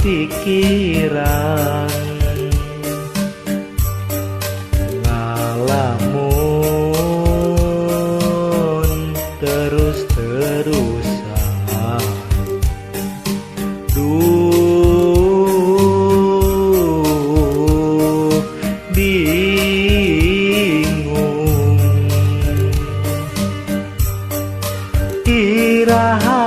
pikiran ngalamun terus-terusan. Duh, bingung iraha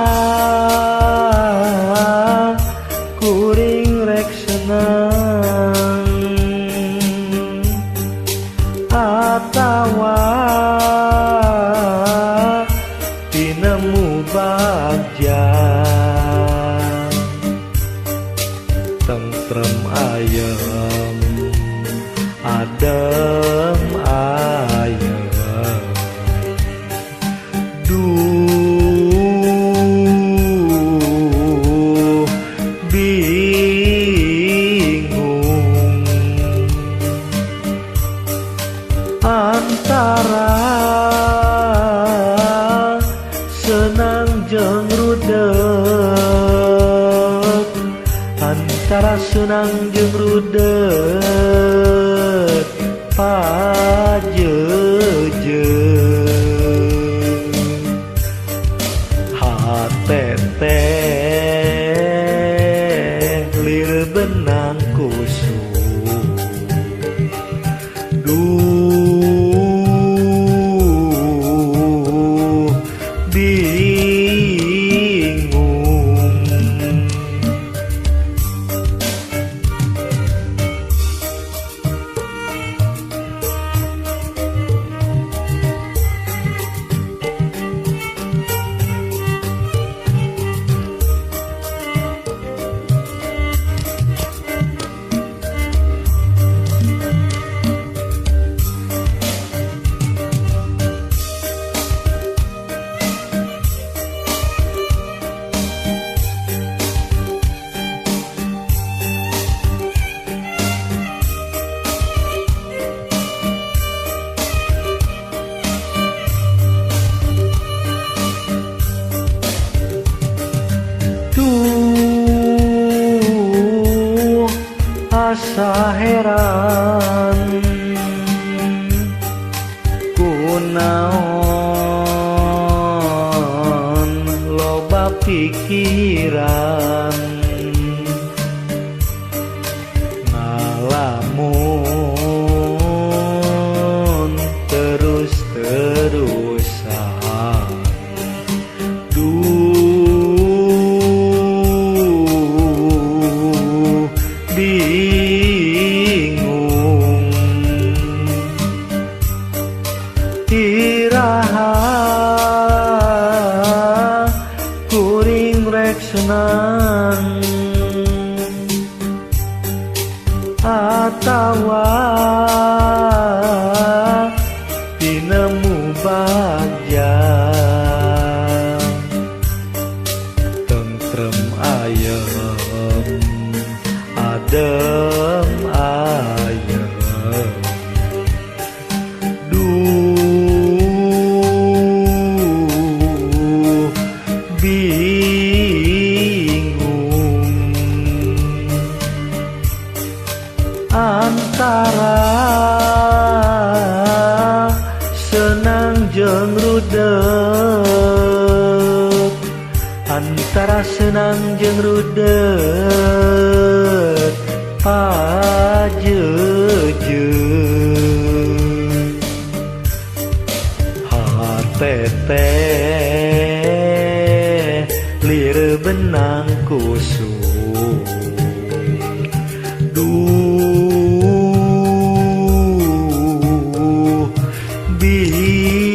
kuring rek senang atawa tinemu bagja tentrem ayem adem ayem. Duh, bingung antara senang jeung rudek, antara senang jeung rudek pajejeung. Hatete lir benang kusut. Duh, bingung asa heran kunaon loba pikiran ngalamun terus-terusan. Duh, bingung iraha kuring rek senang atawa tinemu bagja tentrem ayem adem ayem. Duh, bingung antara senang jeung rudek, antara senang jeung rudek pajejeung. Hatete lir benang kusut. Duh, bingung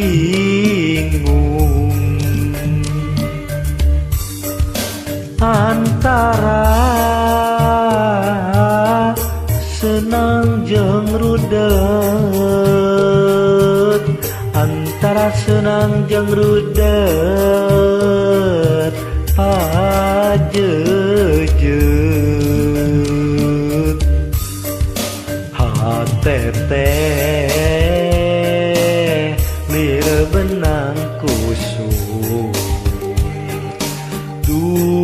antara senang jeung rudek, antara senang jeung rudek pajejeut. Hatete lir benang kusut. Duh,